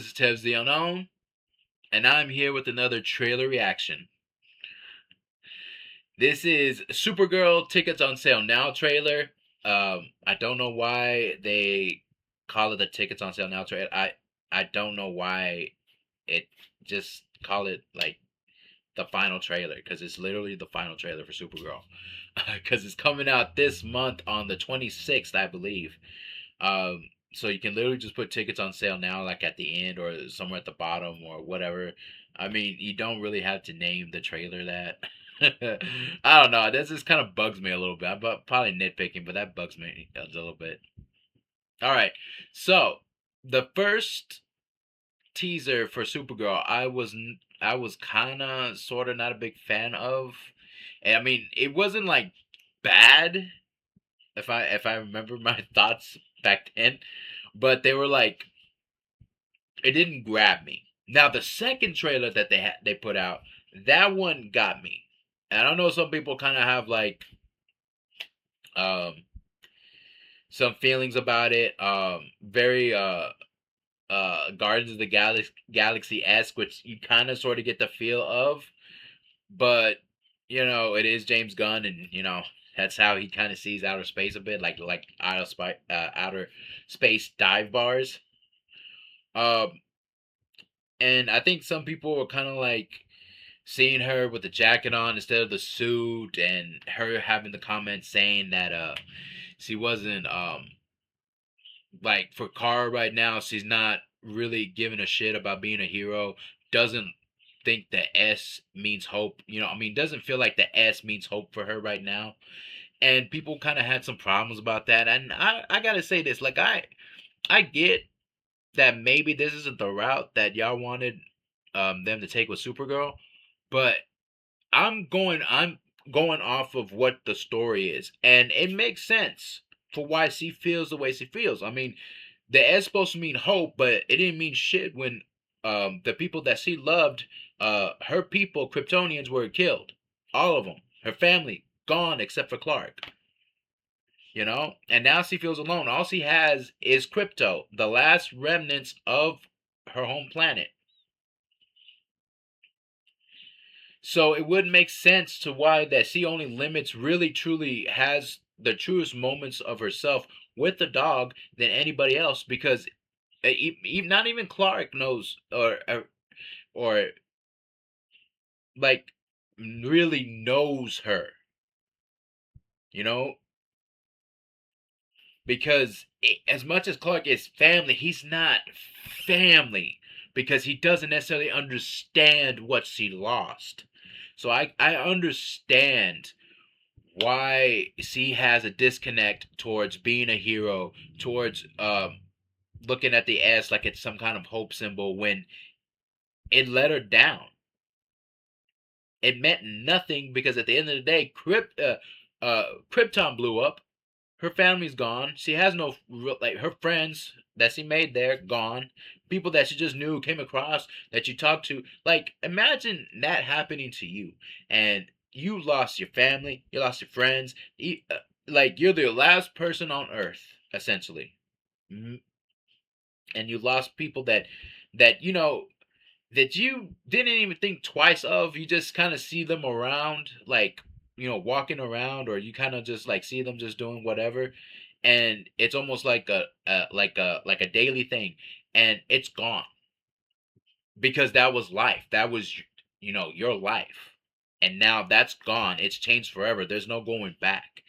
is Tevs the Unknown, and I'm here with another trailer reaction. This is Supergirl Tickets on Sale Now trailer. I don't know why they call it the Tickets on Sale Now trailer. I don't know why it just call it like the final trailer, because it's literally the final trailer for Supergirl. Because it's coming out this month on the 26th, I believe. So you can literally just put tickets on sale now, like at the end or somewhere at the bottom or whatever. I mean, you don't really have to name the trailer that. I don't know. This just kind of bugs me a little bit. I'm probably nitpicking, but that bugs me a little bit. All right. So the first teaser for Supergirl, I was kind of sort of not a big fan of. And I mean, it wasn't like bad if I remember my thoughts back then, but they were like, it didn't grab me. Now the second trailer that they put out, that one got me. And I don't know, some people kind of have like um some feelings about it. Very Guardians of the Galaxy esque, which you kind of sort of get the feel of, but it is James Gunn, and that's how he kind of sees outer space a bit, like outer space dive bars. Um, and I think some people were kind of like seeing her with the jacket on instead of the suit, and her having the comment saying that she wasn't like for Kara right now, she's not really giving a shit about being a hero. Doesn't think the S means hope. I mean, doesn't feel like the S means hope for her right now. And people kind of had some problems about that. And I gotta say this, like I get that maybe this isn't the route that y'all wanted them to take with Supergirl, but I'm going off of what the story is, and it makes sense for why she feels the way she feels. I mean, the S supposed to mean hope, but it didn't mean shit when the people that she loved, her people, Kryptonians, were killed. All of them. Her family gone except for Clark. And now she feels alone. All she has is krypto, the last remnants of her home planet. So it would make sense to why that she only limits, really truly has the truest moments of herself with the dog than anybody else, because not even Clark knows, or like really knows her, you know because as much as Clark is family, he's not family, because he doesn't necessarily understand what she lost. So I understand why she has a disconnect towards being a hero, towards looking at the S like it's some kind of hope symbol, when it let her down. It meant nothing, because at the end of the day, Krypton blew up. Her family's gone. She has no real, like, her friends that she made there gone. People that she just knew, came across, that you talked to. Like, imagine that happening to you, and you lost your family, you lost your friends. Like, you're the last person on Earth, essentially. Mm, and you lost people that that you didn't even think twice of. You just kind of see them around, like, walking around, or you kind of just like see them just doing whatever, and it's almost like a daily thing, and it's gone, because that was life. That was your life, and now that's gone. It's changed forever. There's no going back.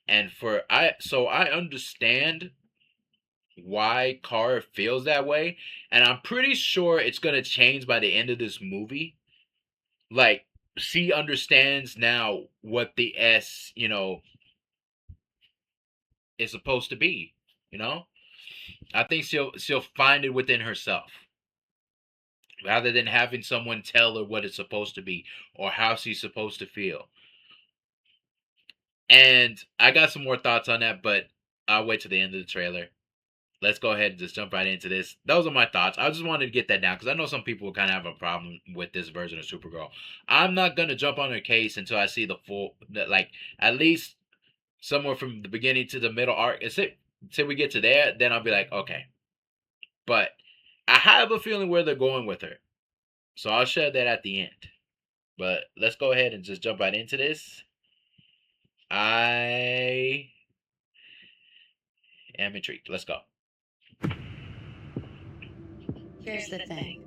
And I understand why Kara feels that way, and I'm pretty sure it's gonna change by the end of this movie. Like, she understands now what the S, is supposed to be. You know, I think she'll find it within herself, rather than having someone tell her what it's supposed to be or how she's supposed to feel. And I got some more thoughts on that, but I'll wait till the end of the trailer. Let's go ahead and just jump right into this. Those are my thoughts. I just wanted to get that down, because I know some people kind of have a problem with this version of Supergirl. I'm not gonna jump on her case until I see the full, like, at least somewhere from the beginning to the middle arc. Say we get to there, then I'll be like, okay. But I have a feeling where they're going with her, so I'll share that at the end. But let's go ahead and just jump right into this. I am intrigued. Let's go. Here's the thing.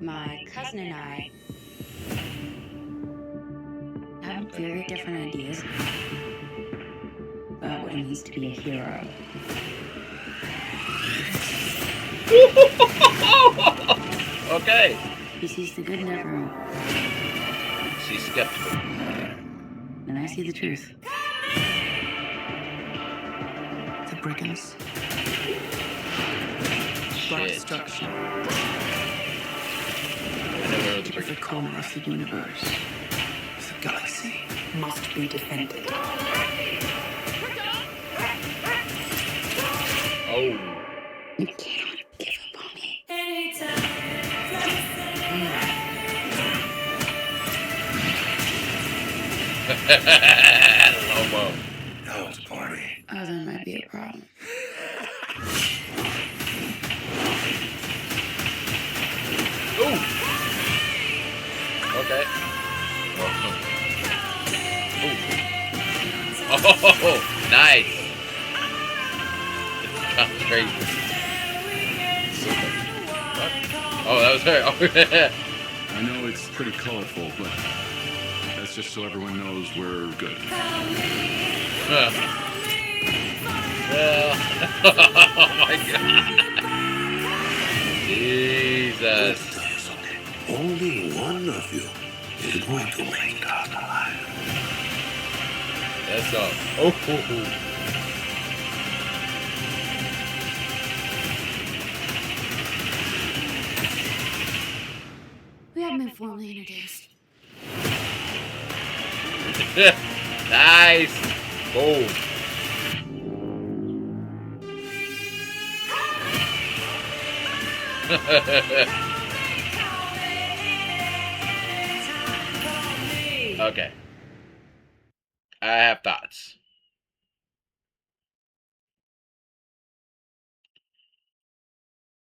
My cousin and I have very different ideas about what it means to be a hero. Okay. He sees the good in everyone, She's skeptical. and I see the truth. The brigands brought Shit. destruction I never heard of the to every brick. corner of the universe. The galaxy must be defended. Oh. You cannot give up on me. Lobo. Hell's party. Oh, that might be a problem. Ooh. Okay. Oh, nice. It's crazy. What? Oh, that was her. Oh, I know it's pretty colorful, but that's just so everyone knows we're good. well. Oh my god. Jesus. Only one of you is going to make it out alive. Let's go. Oh. We haven't been formally introduced. Nice. Boom. Okay. I have thoughts.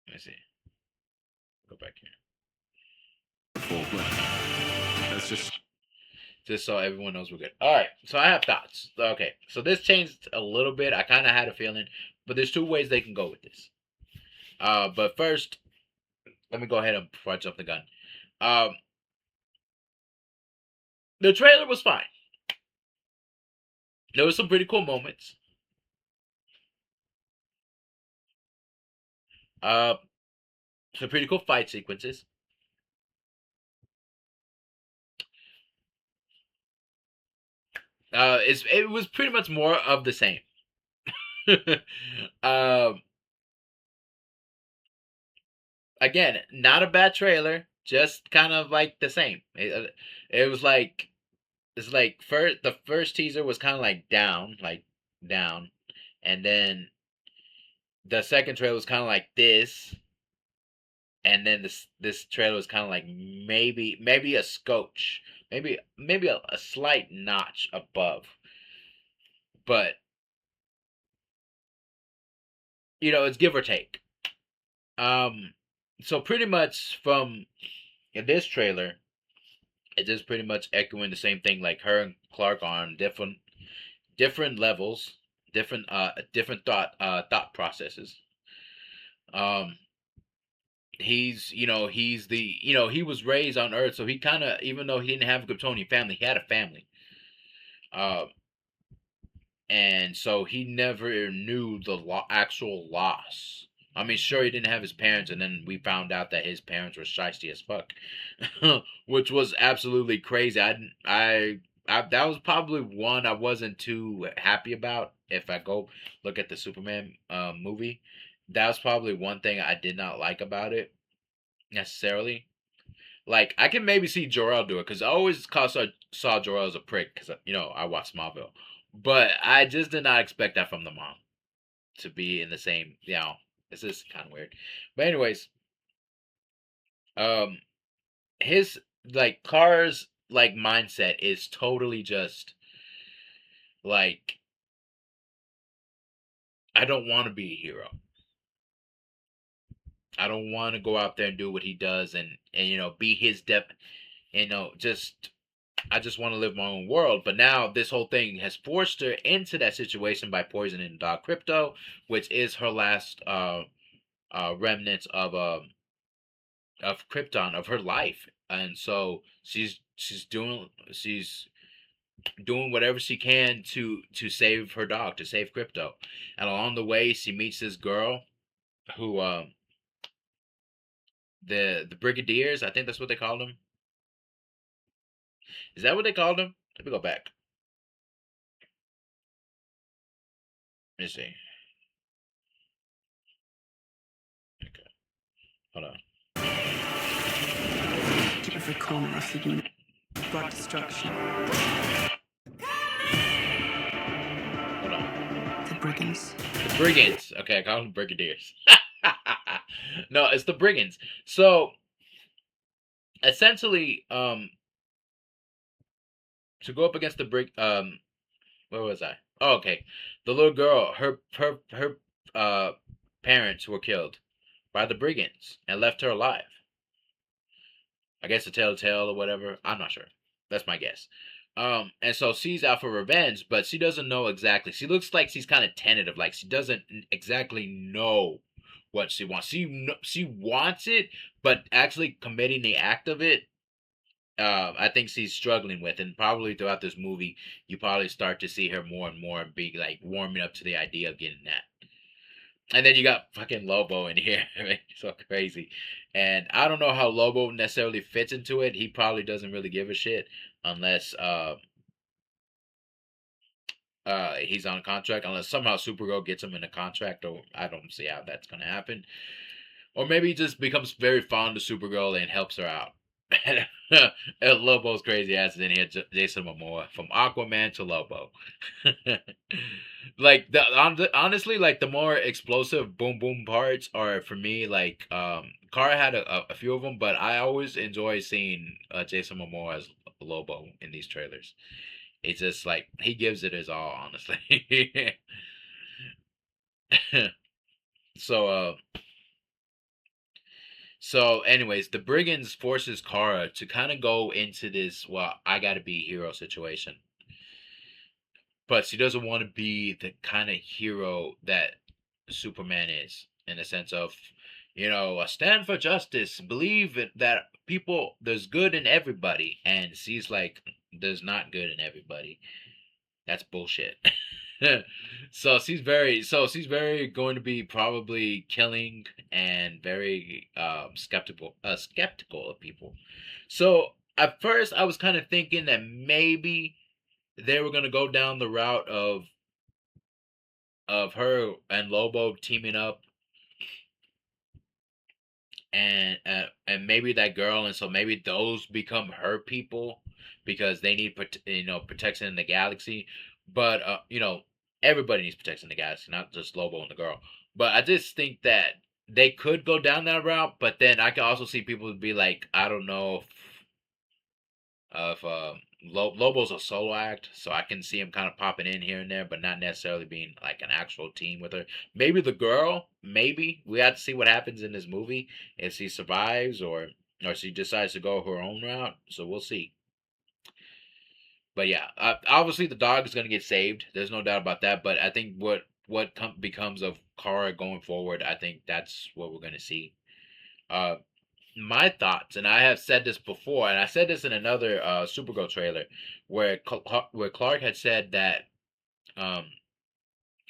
Let me see. Go back here. But that's Just so everyone knows we're good. Alright, so I have thoughts. Okay, so this changed a little bit. I kind of had a feeling, but there's two ways they can go with this. But first, let me go ahead and before I jump the gun. The trailer was fine. There were some pretty cool moments. Some pretty cool fight sequences. It was pretty much more of the same. um, Again, not a bad trailer, just kind of like the same. It was like it's like the first teaser was kind of like down, and then the second trailer was kind of like this, and then this trailer was kind of like maybe a scotch, maybe a slight notch above, but it's give or take. So pretty much from this trailer, it is pretty much echoing the same thing. Like her and Clark are on different levels, different thought processes. Um, he's the he was raised on Earth, so he kind of even though he didn't have a Kryptonian family, he had a family. Um, and so he never knew the actual loss. I mean, sure, he didn't have his parents, and then we found out that his parents were shiesty as fuck, which was absolutely crazy. That was probably one I wasn't too happy about. If I go look at the Superman movie, that was probably one thing I did not like about it necessarily. Like, I can maybe see Jor-El do it, because I always saw Jor-El as a prick, because, I watched Smallville. But I just did not expect that from the mom, to be in the same, this is kind of weird. But anyways, um, his, like, Car's, like, mindset is totally just, like, I don't want to be a hero. I don't want to go out there and do what he does and be his depth. Just I just want to live my own world. But now this whole thing has forced her into that situation by poisoning the dog Crypto, which is her last remnants of Krypton of her life. And so she's doing whatever she can to save her dog, to save Crypto. And along the way, she meets this girl who the Brigadiers, I think that's what they called them. Is that what they called them? Let me go back. Let me see. Okay, hold on. Every corner of the universe brought destruction. Hold on. The brigands. The Brigands. Okay, I call them Brigadiers. No, it's the Brigands. So essentially, to go up against the where was I? Oh, okay. The little girl, her parents were killed by the Brigands and left her alive. I guess a telltale or whatever. I'm not sure. That's my guess. And so she's out for revenge, but she doesn't know exactly. She looks like she's kind of tentative, like she doesn't exactly know what she wants. She wants it, but actually committing the act of it, I think she's struggling with. And probably throughout this movie, you probably start to see her more and more be like warming up to the idea of getting that. And then you got fucking Lobo in here. So crazy. And I don't know how Lobo necessarily fits into it. He probably doesn't really give a shit unless he's on contract, unless somehow Supergirl gets him in a contract, or I don't see how that's gonna happen. Or maybe he just becomes very fond of Supergirl and helps her out. And Lobo's crazy ass is in here, Jason Momoa, from Aquaman to Lobo. Like honestly, like the more explosive boom boom parts are for me. Like Kara had a few of them, but I always enjoy seeing Jason Momoa as Lobo in these trailers. It's just like he gives it his all, honestly. so anyways, the Brigands forces Kara to kind of go into this, well, I gotta be hero situation. But she doesn't want to be the kind of hero that Superman is, in the sense of, stand for justice, believe that people, there's good in everybody. And she's like, there's not good in everybody. That's bullshit. So she's very going to be probably killing and very skeptical of people. So at first I was kind of thinking that maybe they were gonna go down the route of her and Lobo teaming up, and maybe that girl, and so maybe those become her people because they need protection in the galaxy. But everybody needs protection in the galaxy, not just Lobo and the girl. But I just think that they could go down that route, but then I could also see people be like, I don't know if Lobo's a solo act, so I can see him kind of popping in here and there, but not necessarily being like an actual team with her. Maybe the girl, maybe we have to see what happens in this movie if she survives or she decides to go her own route. So we'll see. But yeah, obviously the dog is gonna get saved. There's no doubt about that. But I think becomes of Kara going forward, I think that's what we're gonna see. Uh, my thoughts, and I have said this before, and I said this in another Supergirl trailer, where Clark had said that um,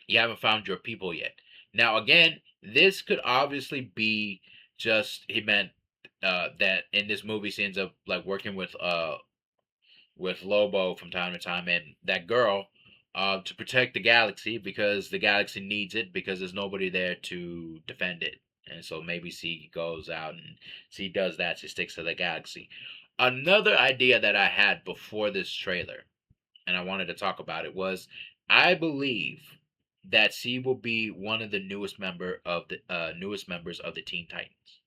you haven't found your people yet. Now, again, this could obviously be just he meant that in this movie she ends up like working with Lobo from time to time and that girl to protect the galaxy because the galaxy needs it because there's nobody there to defend it. And so maybe she goes out and she does that. She sticks to the galaxy. Another idea that I had before this trailer, and I wanted to talk about it, was I believe that she will be one of the newest members of the Teen Titans.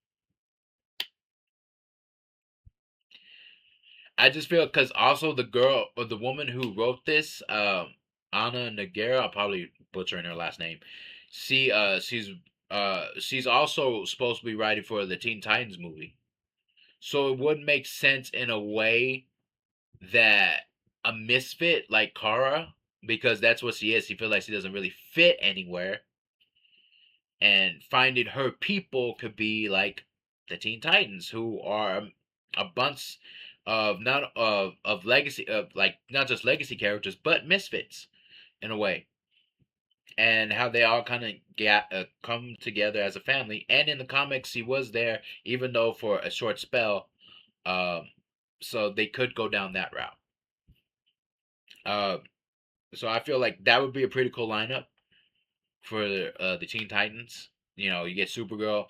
I just feel because also the girl or the woman who wrote this, Anna Nagara, I'll probably butchering her last name. She's she's also supposed to be writing for the Teen Titans movie. So it would make sense in a way that a misfit like Kara, because that's what she is. She feels like she doesn't really fit anywhere, and finding her people could be like the Teen Titans, who are a bunch of not of legacy of like not just legacy characters, but misfits in a way, and how they all kind of get come together as a family. And in the comics, he was there, even though for a short spell. Um, so they could go down that route. Uh, so I feel like that would be a pretty cool lineup for the Teen Titans. You know, you get Supergirl,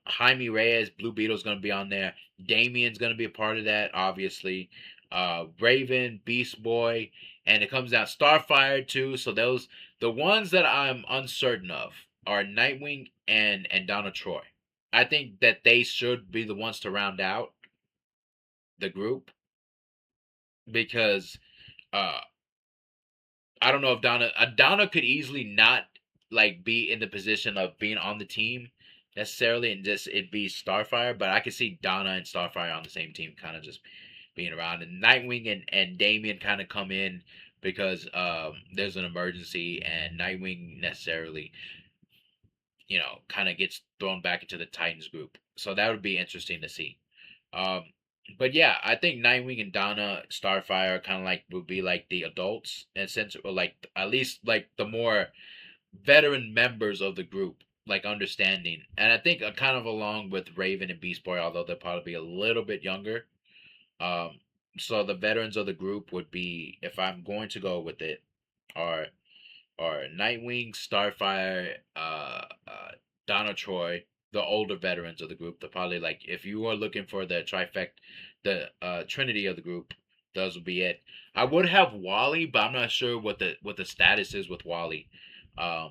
Jaime Reyes, Blue Beetle's gonna be on there. Damian's gonna be a part of that, obviously. Raven, Beast Boy, and it comes out Starfire too. So those the ones that I'm uncertain of are Nightwing and Donna Troy. I think that they should be the ones to round out the group because uh I don't know if Donna could easily not like be in the position of being on the team necessarily and just it be Starfire, but I could see Donna and Starfire on the same team kind of just being around, and Nightwing and Damian kind of come in because there's an emergency, and Nightwing necessarily kind of gets thrown back into the Titans group. So that would be interesting to see. Um, but yeah, I think Nightwing and Donna Starfire kind of like would be like the adults and sense, or like at least like the more veteran members of the group, like understanding. And I think kind of along with Raven and Beast Boy, although they'll probably be a little bit younger. Um, so the veterans of the group would be, if I'm going to go with it, are are Nightwing, Starfire, Donna Troy, the older veterans of the group. They're probably like, if you are looking for the trifecta, the trinity of the group, those would be it. I would have Wally, but I'm not sure what the status is with Wally. Um,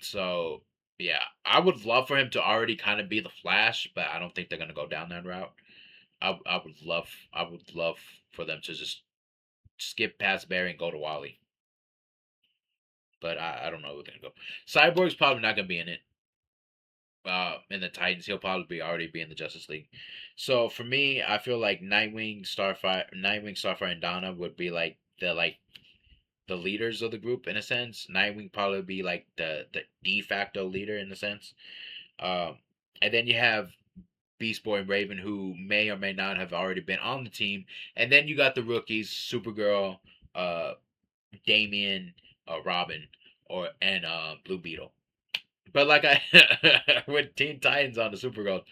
so yeah, I would love for him to already kind of be the Flash, but I don't think they're gonna go down that route. I would love for them to just skip past Barry and go to Wally. But I don't know who they're gonna go. Cyborg's probably not gonna be in it. In the Titans, he'll probably already be in the Justice League. So for me, I feel like Nightwing, Starfire, and Donna would be like the leaders of the group in a sense. Nightwing probably be like the de facto leader in a sense. Um, and then you have Beast Boy and Raven, who may or may not have already been on the team. And then you got the rookies, Supergirl, uh, Damian, Robin, and Blue Beetle. But like I with Teen Titans on the Supergirl,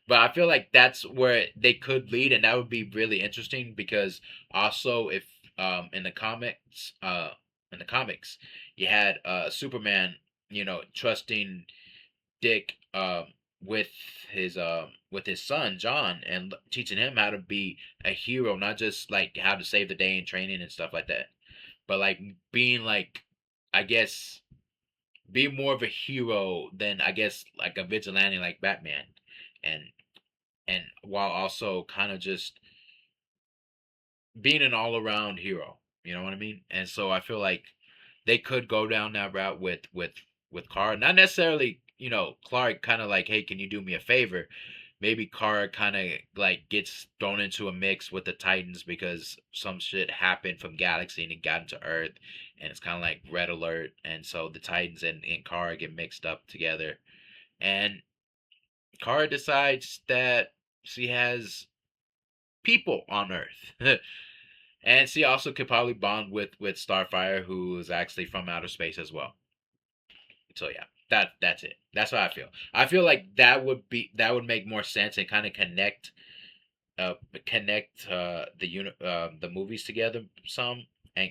but I feel like that's where they could lead, and that would be really interesting because also if in the comics you had Superman, trusting Dick with with his son John and teaching him how to be a hero, not just like how to save the day in training and stuff like that, but like being like, I guess, be more of a hero than, I guess, like a vigilante like Batman, and while also kind of just being an all around hero. You know what I mean? And so I feel like they could go down that route with Kara. Not necessarily, Clark kind of like, hey, can you do me a favor? Maybe Kara kind of like gets thrown into a mix with the Titans because some shit happened from Galaxy and it got into Earth, and it's kind of like Red Alert, and so the Titans and Kara get mixed up together, and Kara decides that she has people on Earth. And she also could probably bond with Starfire, who is actually from outer space as well. So yeah, that's it. That's how I feel. I feel like that would make more sense and kind of connect the movies together some, and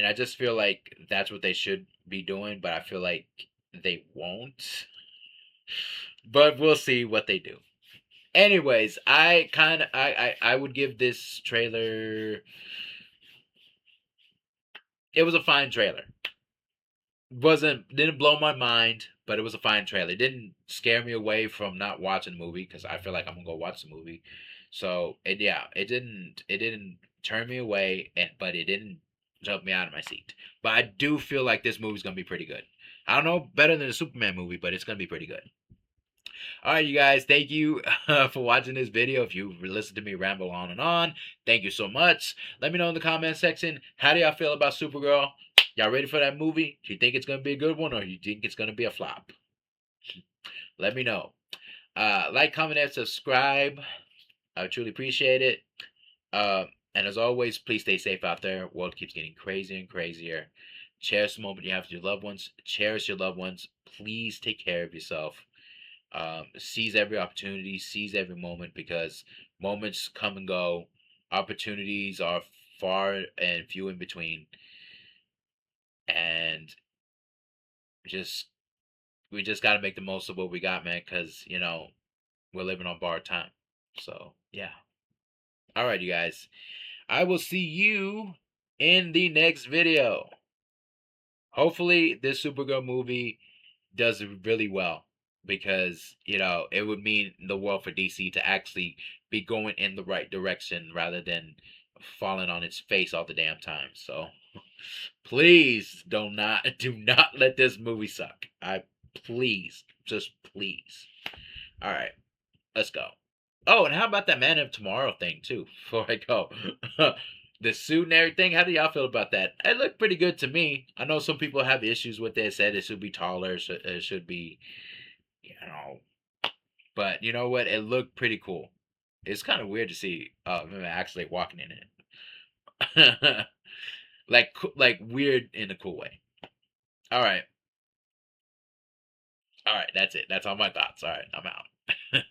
I just feel like that's what they should be doing, but I feel like they won't. But we'll see what they do. Anyways, I would give this trailer. It was a fine trailer. Didn't blow my mind, but it was a fine trailer. It didn't scare me away from not watching the movie because I feel like I'm gonna go watch the movie. So it didn't turn me away, but it didn't jump me out of my seat. But I do feel like this movie's gonna be pretty good. I don't know, better than the Superman movie, but it's gonna be pretty good. All right, you guys, thank you for watching this video. If you listened to me ramble on and on, thank you so much. Let me know in the comment section, how do y'all feel about Supergirl? Y'all ready for that movie? Do you think it's going to be a good one, or you think it's going to be a flop? Let me know. Like, comment, and subscribe. I would truly appreciate it. And as always, please stay safe out there. World keeps getting crazier and crazier. Cherish the moment you have with your loved ones. Cherish your loved ones. Please take care of yourself. Seize every opportunity, seize every moment, because moments come and go. Opportunities are far and few in between, and we just got to make the most of what we got, man, because we're living on borrowed time. So yeah. All right, you guys, I will see you in the next video. Hopefully this Supergirl movie does really well, because it would mean the world for DC to actually be going in the right direction rather than falling on its face all the damn time. So please do not let this movie suck. Just please. All right, let's go. Oh, and how about that Man of Tomorrow thing too? Before I go, the suit and everything. How do y'all feel about that? It looked pretty good to me. I know some people have issues with it. Said it should be taller. It should be, But you know what? It looked pretty cool. It's kind of weird to see him actually walking in it. like weird in a cool way. All right. That's it. That's all my thoughts. All right, I'm out.